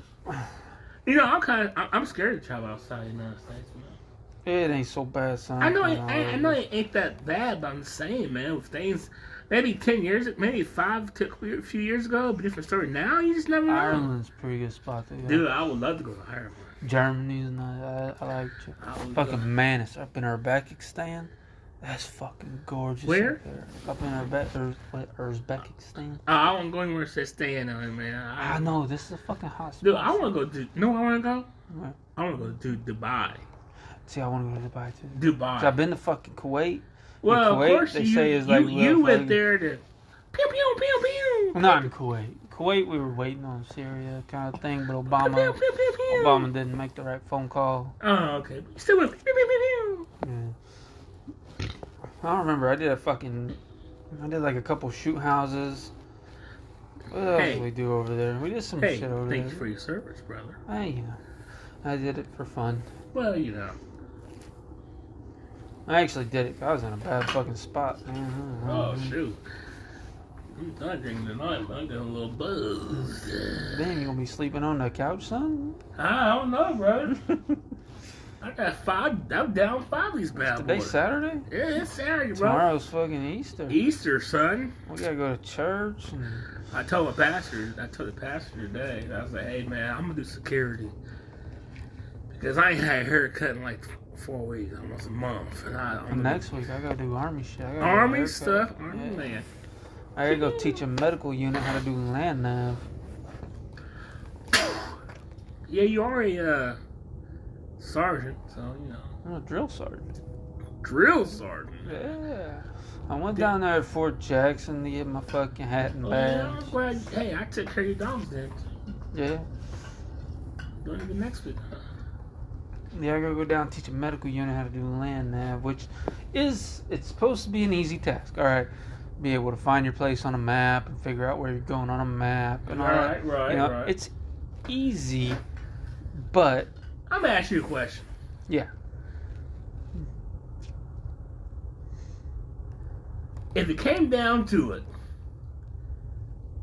You know, I'm scared to travel outside the United States, man. It ain't so bad, son. I know it ain't that bad, but I'm saying, man, with things maybe 10 years, maybe 5 to a few years ago, but different story. Now you just never know. Ireland's a pretty good spot to go. Dude, I would love to go to Ireland. Germany's nice. I like it. Fucking Manus up in Uzbekistan. That's fucking gorgeous. Where? Up in Uzbekistan. I won't go anywhere to stay in on it, man. I know, this is a fucking hot spot. Dude, I want to go to, I want to go? Where? I want to go to Dubai. See, I want to go to Dubai too. Dubai. So I've been to fucking Kuwait. Well, Kuwait, of course, they you, say is you, like you went fucking- there to pew, pew, pew, pew. Well, not in Kuwait. Kuwait, we were waiting on Syria kind of thing, but Pew, Obama pew, pew, pew, pew. Obama didn't make the right phone call. Oh, okay. But you still went pew, pew, pew, pew. Yeah. I don't remember. I did like a couple shoot houses. What else Hey. did we do over there? We did some Hey, shit over thank there. you for your service, brother. Hey, you know, I did it for fun. Well, you know. I actually did it. I was in a bad fucking spot, man. Oh, shoot. I'm not drinking tonight, but I'm getting a little buzz. Damn, you gonna be sleeping on the couch, son? I don't know, brother. I got 5. I'm down 5 of these bad Today boys. Saturday? Yeah, it's Saturday, bro. Tomorrow's fucking Easter. Easter, son. We gotta go to church. And... I told the pastor today, I was like, hey, man, I'm going to do security. Because I ain't had a haircut in like 4 weeks, almost a month. And next week, I gotta do Army shit. I gotta Army get a stuff? haircut. Army, Yeah. man. I gotta go teach a medical unit how to do land nav. Yeah, you are a sergeant, so, you know. I'm a drill sergeant. Drill sergeant. Yeah. I went down there at Fort Jackson to get my fucking hat and Oh, yeah, I'm badge. glad. Hey, I took care of your dogs then. Yeah. Doing it next week. Yeah, I gotta go down and teach a medical unit how to do land nav, which it's supposed to be an easy task. All right. Be able to find your place on a map and figure out where you're going on a map and all that. Right, You know, right. it's easy, but I'm going to ask you a question. yeah. If it came down to it,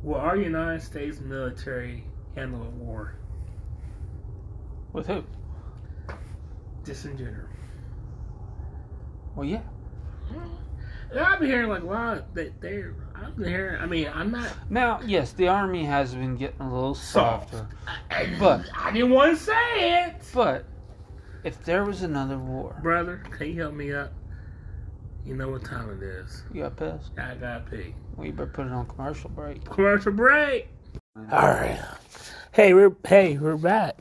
will our United States military handle a war? With who? Just in general. Well, yeah. I've been hearing like, wow, I've been hearing, I mean, I'm not Now, yes, the Army has been getting a little soft. softer. But I didn't want to say it. But if there was another war, Brother, can you help me up? You know what time it is. you got pissed? I got to pee. Well, you better put it on commercial break. Commercial break. All right. Hey, we're back.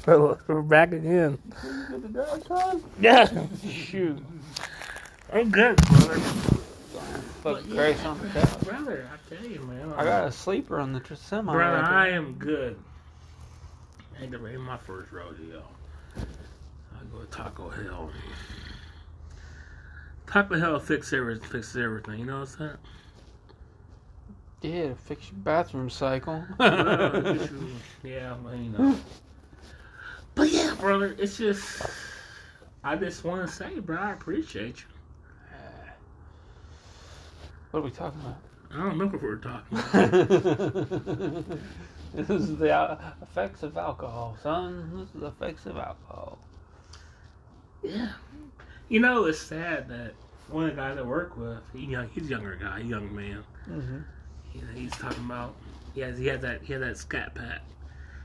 we're back again. Yeah. Shoot. I'm good, brother. Fuck Grace on the couch. Brother, I tell you, man. I got a sleeper on the semi. Brother, right I there. am good. Ain't never in my first rodeo. I go to Taco Hell. Taco Hell fixes everything. You know what I'm saying? Yeah, to fix your bathroom cycle. Yeah, well, you know. But yeah, brother, it's just, I just want to say, bro, I appreciate you. What are we talking about? I don't know what we're talking about. This is the effects of alcohol, son. This is the effects of alcohol. Yeah. You know, it's sad that one of the guys I work with, he's a younger guy, a young man. Mm-hmm. He's talking about, he had that scat pack.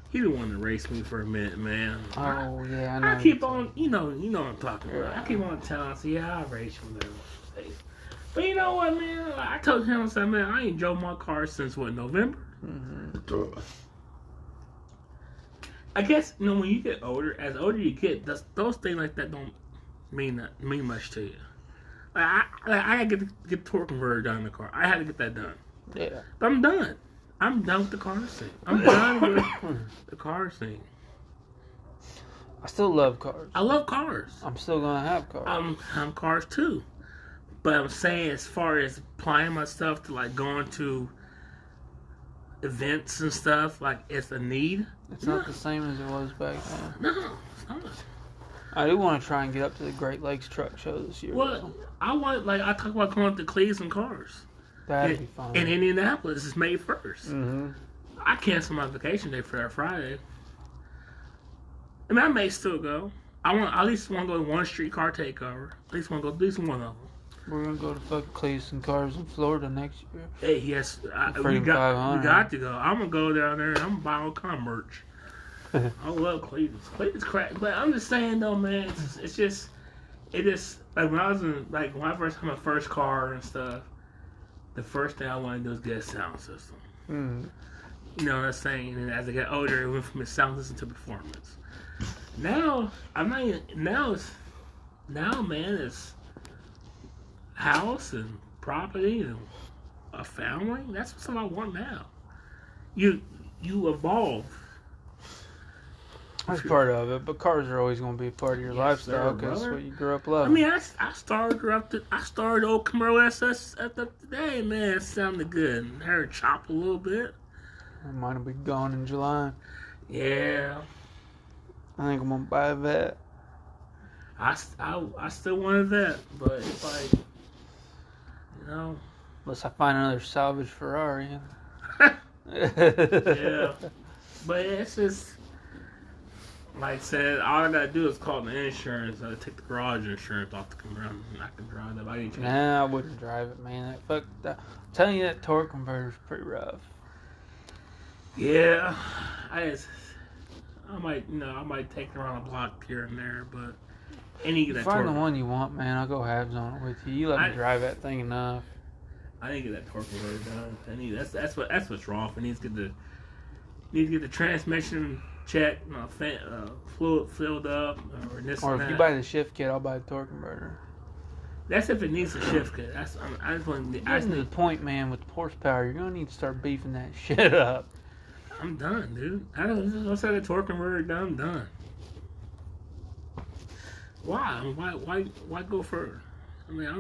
He didn't want to race me for a minute, man. Oh yeah, I know. I keep on, you know what I'm talking about. I keep on telling him, yeah, I'll race you whatever. But you know what, man? I told him, I said, man, I ain't drove my car since November. Mm-hmm. I guess when you get older, as older you get, those things like that don't mean much to you. I gotta get the torque converter done in the car. I had to get that done. Yeah. But I'm done. I'm done with the car thing. I'm done with the car thing. I still love cars. I love cars. I'm still gonna have cars. I'm cars too. But I'm saying, as far as applying my stuff to like going to events and stuff, like it's a need. It's not the same as it was back then. No, it's not. I do want to try and get up to the Great Lakes Truck Show this year. Well, though. I talk about going to Cleveland Cars. That'd be fun. In Indianapolis, it's May 1st. Mm-hmm. I canceled my vacation day for that Friday. I mean, I may still go. I at least want to go to one streetcar takeover. At least want to go do one of them. We're gonna go to fucking Cleveland Cars in Florida next year. Hey, yes, we Freaking got 500. to go. I'm gonna go down there and I'm gonna buy all kind of merch. I love Cleveland. Cleveland's crap, but I'm just saying though, man, it's just like when I first had my first car and stuff. The first thing I wanted to do was get a sound system. Mm. You know what I'm saying? And as I got older, it went from a sound system to performance. Now I'm not even. Now, man, it's house and property and a family. That's what I want now. You evolve. That's part of it, but cars are always going to be a part of your lifestyle because brother. what you grew up I loving. mean, I started old Camaro SS at the day, man. It sounded good. I heard chop a little bit. Mine will be gone in July. Yeah. I think I'm going to buy a Vet. I still wanted that, but it's like, you know. Unless I find another salvage Ferrari. Yeah. But it's just, like I said, all I gotta do is call the insurance. I take the garage insurance off the Camaro and I can drive that. I need to. Nah, I wouldn't drive it, man. I'm telling you, that torque converter's pretty rough. Yeah. I might take it around the block here and there, but You find the one you want, man. I'll go halves on it with you. You let me drive that thing enough. I need to get that torque converter done. That's what's wrong. I need to get the transmission checked, fluid filled up, or this. Or and if that. you buy the shift kit, I'll buy the torque converter. That's if it needs a shift kit. I just want. Getting to the point, man, with the horsepower, you're gonna need to start beefing that shit up. I'm done, dude. Once I get the torque converter done, I'm done. Why go further? I mean, I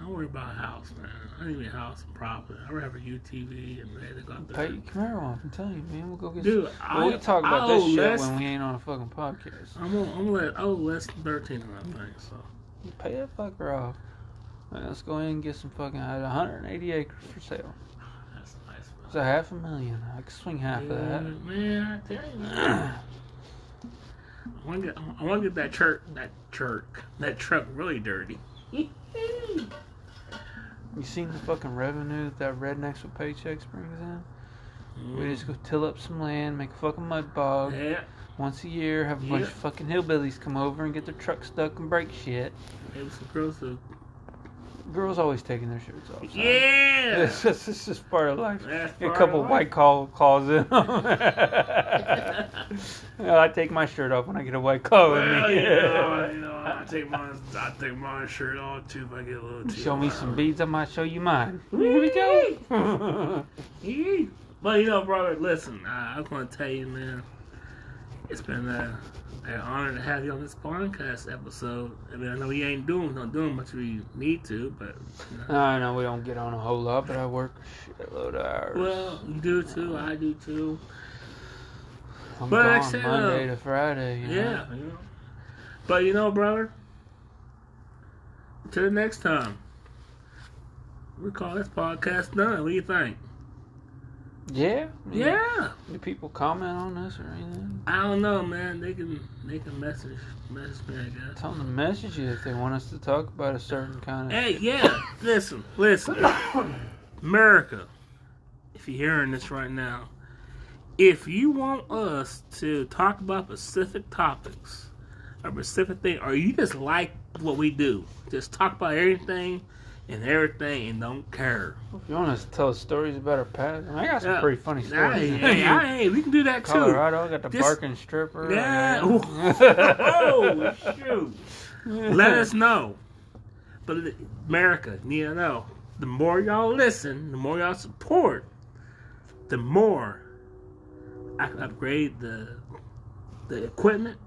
don't worry about a house, man. I need a house and property. I would have a UTV and they go out there. Pay your Camaro off. I'm telling you, man. We'll go get Dude, some. We talk about this shit when we ain't on a fucking podcast. I owe less than 13 on that thing, so. You pay that fucker off. Man, let's go ahead and get some fucking. I had 180 acres for sale. That's nice, man. It's $500,000. I could swing half of that. Man, I tell you, man. I want to get that truck really dirty. You seen the fucking revenue that Rednecks with Paychecks brings in? We just go till up some land, make a fucking mud bog. Yeah. Once a year, have a bunch of fucking hillbillies come over and get their truck stuck and break shit. Maybe some girls who... Girls always taking their shirts off. Son. Yeah! It's just part of life. That's Get a part couple of white claws in them. I take my shirt off when I get a white claw in Well, me. I take my shirt off too if I get a little too Show me some beads, I might show you mine. Here we go. But brother, listen, I was gonna tell you, man, it's been an honor to have you on this podcast episode. I mean, I know we ain't doing much we need to, but I know we don't get on a whole lot, but I work a shitload of hours. Well, you do too, I do too. I'm but gone like I said, Monday to Friday. Yeah, But brother, until the next time, we call this podcast done. What do you think? Yeah. Yeah. Do people comment on this or anything? I don't know, man. They can message me, I guess. Tell them to message you if they want us to talk about a certain kind of. Hey, yeah. Listen. America, if you're hearing this right now, if you want us to talk about specific topics or specific thing, or you just like what we do, just talk about everything and don't care. If you want us to tell stories about our past, I got some pretty funny stories. Hey, we can do that too. Colorado, got the barking stripper. Yeah. Oh, shoot. Let us know. But America, need to know. The more y'all listen, the more y'all support, the more I can upgrade the equipment.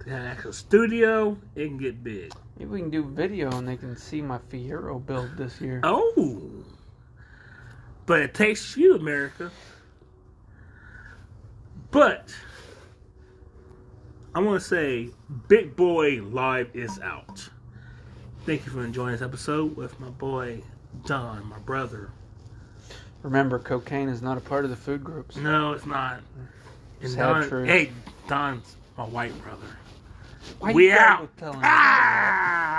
To have an actual studio, it can get big. Maybe we can do video and they can see my Fiero build this year. Oh. But it takes you, America. But I want to say Big Boy Live is out. Thank you for enjoying this episode with my boy Don, my brother. Remember, cocaine is not a part of the food groups. No, it's not. And Sad Don, truth. hey, Don's my white brother. Why We you gotta out. go telling Ah!